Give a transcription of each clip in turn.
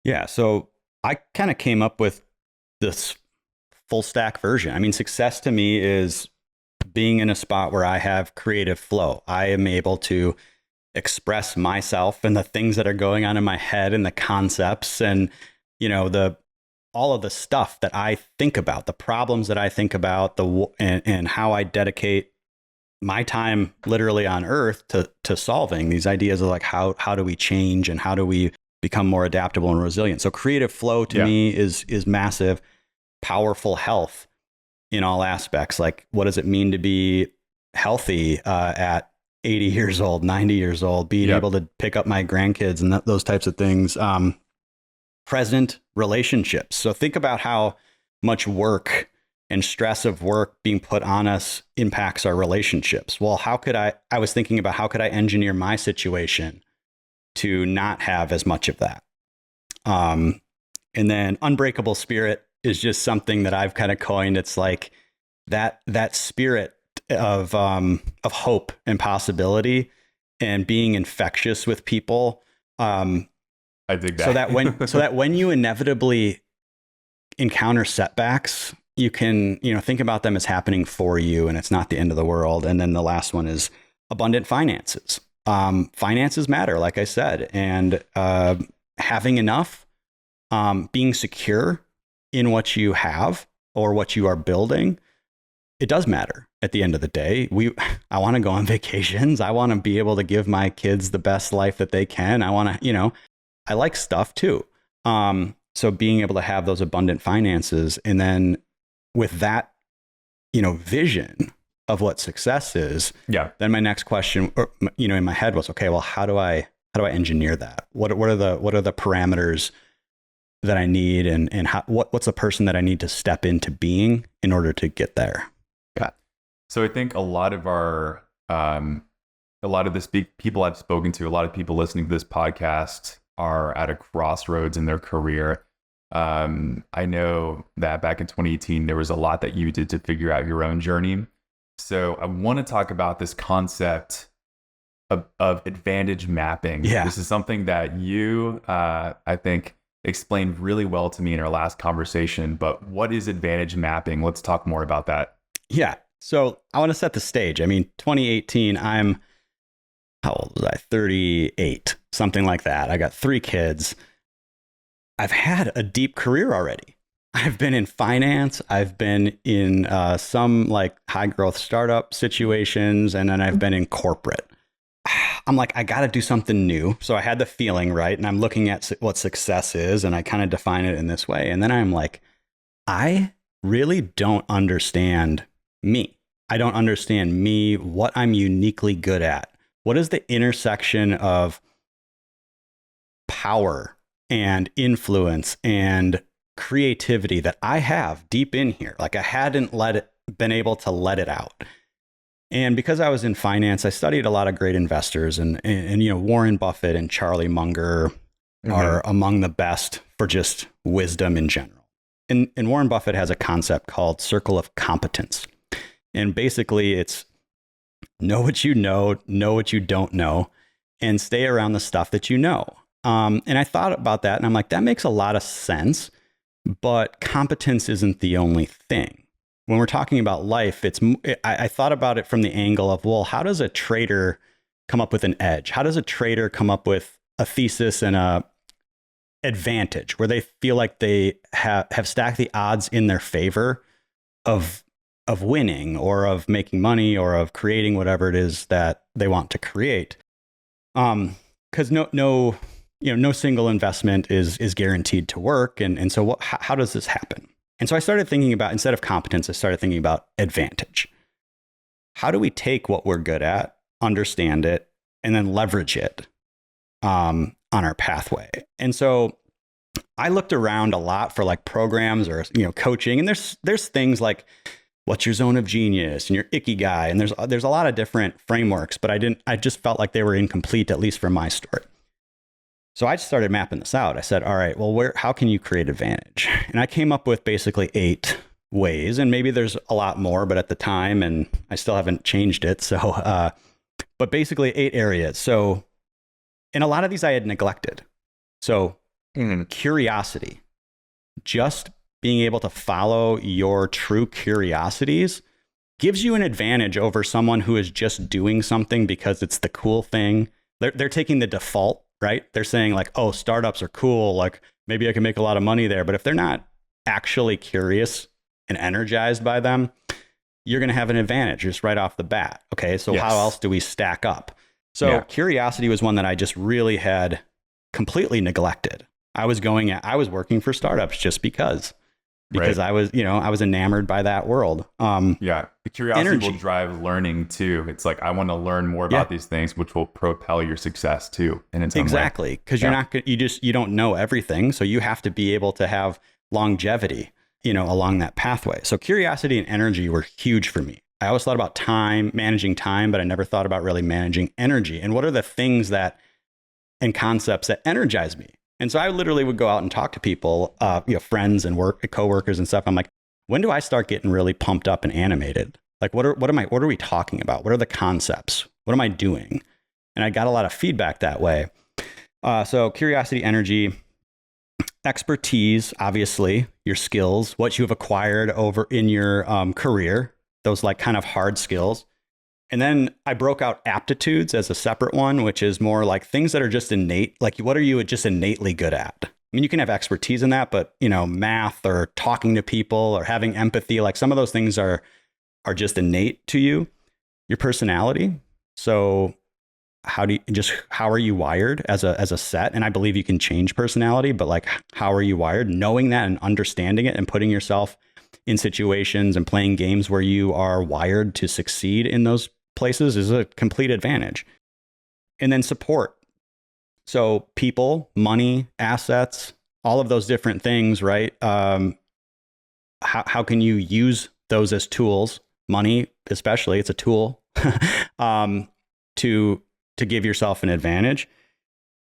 Yeah. So I kind of came up with this full stack version. I mean, success to me is being in a spot where I have creative flow. I am able to express myself and the things that are going on in my head and the concepts and, the all of the stuff that I think about, the problems that I think about, and how I dedicate my time literally on earth to solving these ideas of like how do we change and how do we become more adaptable and resilient. So creative flow to Yeah. me is massive. Powerful health in all aspects. Like, what does it mean to be healthy at 80 years old, 90 years old, being Yeah. able to pick up my grandkids and those types of things. Present relationships. So think about how much work and stress of work being put on us impacts our relationships. Well, I was thinking about how could I engineer my situation to not have as much of that. And then unbreakable spirit is just something that I've kind of coined. It's like that spirit of hope and possibility and being infectious with people. I dig that. So that when you inevitably encounter setbacks, you can, think about them as happening for you and it's not the end of the world. And then the last one is abundant finances. Finances matter, like I said, and having enough, being secure in what you have or what you are building, it does matter at the end of the day. I want to go on vacations. I want to be able to give my kids the best life that they can. I want to, I like stuff too. So being able to have those abundant finances, and then with that, vision of what success is, Yeah. then my next question, in my head was, okay, well, how do I engineer that? What are the parameters that I need, and what's the person that I need to step into being in order to get there? Yeah. So I think a lot of the people I've spoken to, a lot of people listening to this podcast are at a crossroads in their career. I know that back in 2018, there was a lot that you did to figure out your own journey. So I want to talk about this concept of advantage mapping. Yeah. This is something that you, I think, explained really well to me in our last conversation. But what is advantage mapping? Let's talk more about that. Yeah. So I want to set the stage. I mean, 2018, how old was I? 38, something like that. I got 3 kids. I've had a deep career already. I've been in finance. I've been in some like high growth startup situations, and then I've been in corporate. I'm like, I got to do something new. So I had the feeling, right? And I'm looking at what success is, and I kind of define it in this way. And then I'm like, I really don't understand me. I don't understand me, what I'm uniquely good at. What is the intersection of power and influence and creativity that I have deep in here? Like I hadn't been able to let it out. And because I was in finance, I studied a lot of great investors, and Warren Buffett and Charlie Munger are among the best for just wisdom in general. And Warren Buffett has a concept called circle of competence. And basically it's know what you know what you don't know, and stay around the stuff that you know. And I thought about that, and I'm like, that makes a lot of sense, but competence isn't the only thing. When we're talking about life, I thought about it from the angle of, well, how does a trader come up with an edge? How does a trader come up with a thesis and a advantage where they feel like they have stacked the odds in their favor of winning or of making money or of creating whatever it is that they want to create? Because no single investment is guaranteed to work. And so how does this happen? And so I started thinking about, instead of competence, I started thinking about advantage. How do we take what we're good at, understand it, and then leverage it on our pathway? And so I looked around a lot for like programs or coaching, and there's things like what's your zone of genius and your ikigai, and there's a lot of different frameworks, but I just felt like they were incomplete, at least for my story. So I just started mapping this out. I said, all right, well, how can you create advantage? And I came up with basically 8 ways, and maybe there's a lot more, but at the time, and I still haven't changed it. So, but basically 8 areas. So, and a lot of these I had neglected. So Curiosity, just being able to follow your true curiosities gives you an advantage over someone who is just doing something because it's the cool thing. They're taking the default, right? They're saying like, oh, startups are cool. Like maybe I can make a lot of money there. But if they're not actually curious and energized by them, you're going to have an advantage just right off the bat. Okay. So how else do we stack up? So curiosity was one that I just really had completely neglected. I was working for startups just because I was, I was enamored by that world. The curiosity will drive learning too. It's like, I want to learn more about these things, which will propel your success too. And it's exactly because you don't know everything. So you have to be able to have longevity, along that pathway. So curiosity and energy were huge for me. I always thought about managing time, but I never thought about really managing energy. And what are the things and concepts that energize me? And so I literally would go out and talk to people, friends and coworkers and stuff. I'm like, when do I start getting really pumped up and animated? Like, what are we talking about? What are the concepts? What am I doing? And I got a lot of feedback that way. So curiosity, energy, expertise, obviously your skills, what you have acquired over in your career, those like kind of hard skills. And then I broke out aptitudes as a separate one, which is more like things that are just innate. Like, what are you just innately good at? I mean, you can have expertise in that, but math or talking to people or having empathy, like some of those things are just innate to you. Your personality. So how are you wired as a set? And I believe you can change personality, but like, how are you wired? Knowing that and understanding it and putting yourself in situations and playing games where you are wired to succeed in those places is a complete advantage. And then support. So people, money, assets, all of those different things, right? How can you use those as tools? Money, especially, it's a tool to give yourself an advantage.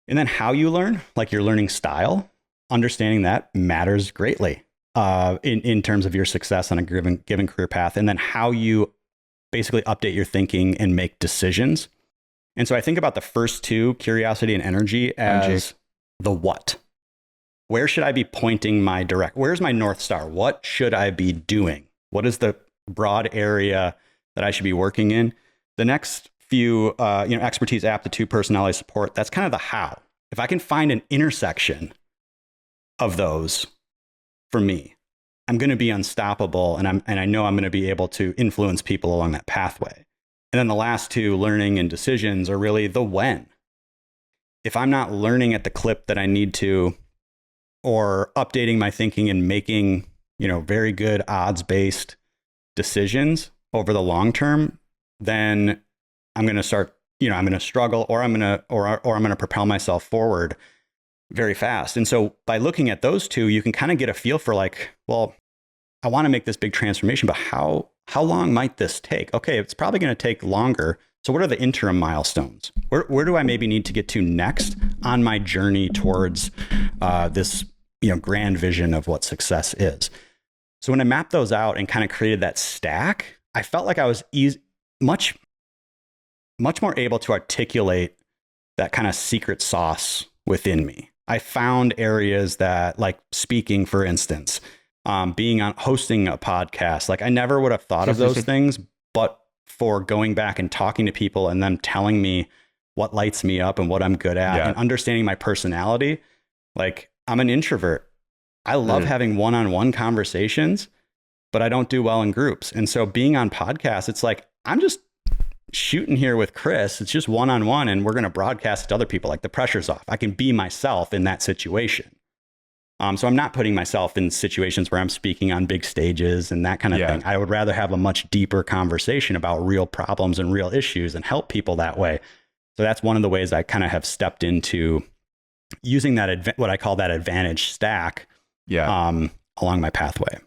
And then how you learn, like your learning style, understanding that matters greatly in terms of your success on a given career path. And then how you basically update your thinking and make decisions. And so I think about the first two, curiosity and energy, as the what. Where should I be pointing where's my North Star? What should I be doing? What is the broad area that I should be working in? The next few, expertise, aptitude, personality, support, that's kind of the how. If I can find an intersection of those for me, I'm going to be unstoppable, and I know I'm going to be able to influence people along that pathway. And then the last two, learning and decisions, are really the when. If I'm not learning at the clip that I need to, or updating my thinking and making, very good odds-based decisions over the long term, then I'm going to start, I'm going to struggle, or I'm going to propel myself forward very fast. And so by looking at those two, you can kind of get a feel for like, well, I want to make this big transformation, but how long might this take? Okay, it's probably going to take longer. So what are the interim milestones? Where do I maybe need to get to next on my journey towards this, grand vision of what success is? So when I mapped those out and kind of created that stack, I felt like I was much more able to articulate that kind of secret sauce within me. I found areas that, like speaking, for instance, hosting a podcast, like I never would have thought of those things, but for going back and talking to people and them telling me what lights me up and what I'm good at and understanding my personality. Like, I'm an introvert. I love having one-on-one conversations, but I don't do well in groups. And so being on podcasts, it's like, I'm just shooting here with Chris. It's just one-on-one, and we're going to broadcast it to other people. Like, the pressure's off. I can be myself in that situation. So I'm not putting myself in situations where I'm speaking on big stages and that kind of thing. I would rather have a much deeper conversation about real problems and real issues and help people that way. So that's one of the ways I kind of have stepped into using that, what I call that advantage stack, along my pathway.